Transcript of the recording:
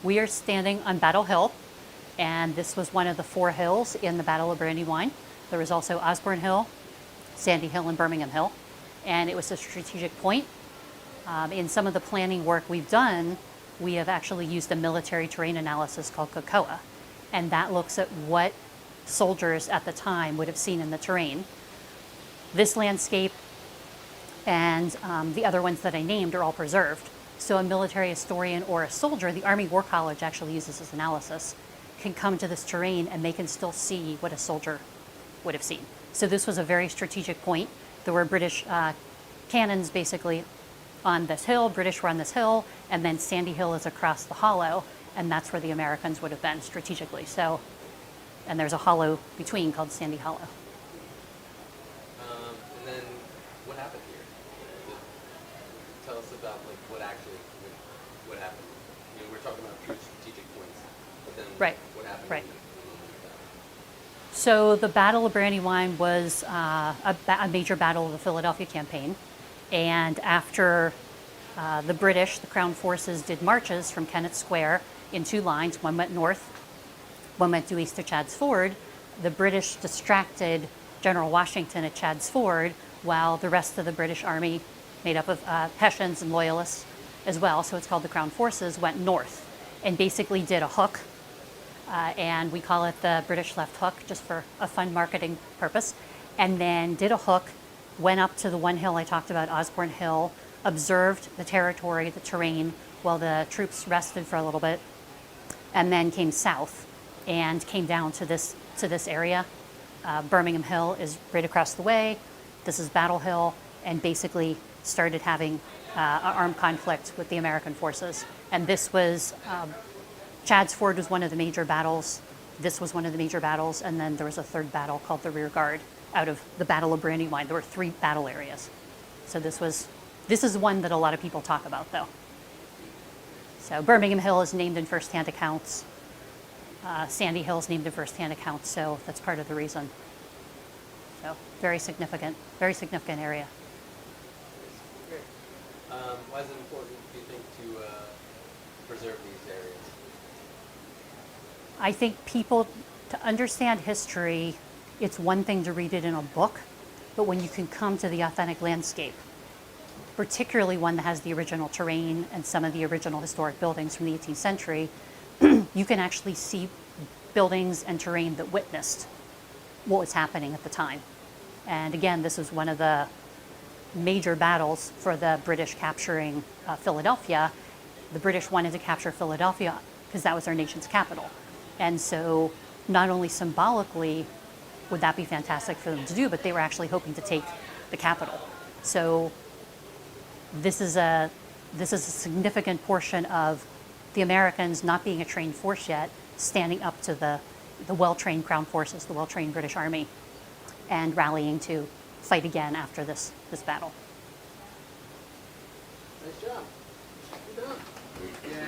We are standing on Battle Hill, and this was one of the 4 hills in the Battle of Brandywine. There was also Osborne Hill, Sandy Hill, and Birmingham Hill, and it was a strategic point. In some of the planning work we've done, we have actually used a military terrain analysis called COCOA, and that looks at what soldiers at the time would have seen in the terrain. This landscape and the other ones that I named are all preserved. So a military historian or a soldier, the Army War College actually uses this analysis, can come to this terrain and they can still see what a soldier would have seen. So this was a very strategic point. There were British cannons basically on this hill, British were on this hill, and then Sandy Hill is across the hollow, and that's where the Americans would have been strategically. So, and there's a hollow between called Sandy Hollow. And then what happened here? Tell us about like what happened. You know, we're talking about true strategic points, but then what happened? Right. So the Battle of Brandywine was a major battle of the Philadelphia campaign. And after the British, the Crown forces, did marches from Kennett Square in 2 lines, one went north, one went due east to Chadds Ford, the British distracted General Washington at Chadds Ford while the rest of the British Army, made up of Hessians and Loyalists as well, so it's called the Crown Forces, went north and basically did a hook. And we call it the British left hook just for a fun marketing purpose. And then did a hook, went up to the one hill I talked about, Osborne Hill, observed the territory, the terrain, while the troops rested for a little bit, and then came south and came down to this area. Birmingham Hill is right across the way. This is Battle Hill, and basically started having an armed conflict with the American forces. And this was, Chadds Ford was one of the major battles. This was one of the major battles, and then there was a 3rd battle called the Rear Guard out of the Battle of Brandywine. There were 3 battle areas. So this is one that a lot of people talk about, though. So Birmingham Hill is named in first-hand accounts. Sandy Hill is named in first-hand accounts, so that's part of the reason. So very significant area. Great. Why is it important, do you think, to preserve these areas? I think people, to understand history, it's one thing to read it in a book, but when you can come to the authentic landscape, particularly one that has the original terrain and some of the original historic buildings from the 18th century, you can actually see buildings and terrain that witnessed what was happening at the time. And again, this is one of the major battles for the British capturing Philadelphia. The British wanted to capture Philadelphia because that was their nation's capital. And so not only symbolically would that be fantastic for them to do, but they were actually hoping to take the capital. So this is a significant portion of the Americans, not being a trained force yet, standing up to the well-trained Crown Forces, the well-trained British Army, and rallying to fight again after this battle. Nice job. Good done. Yeah.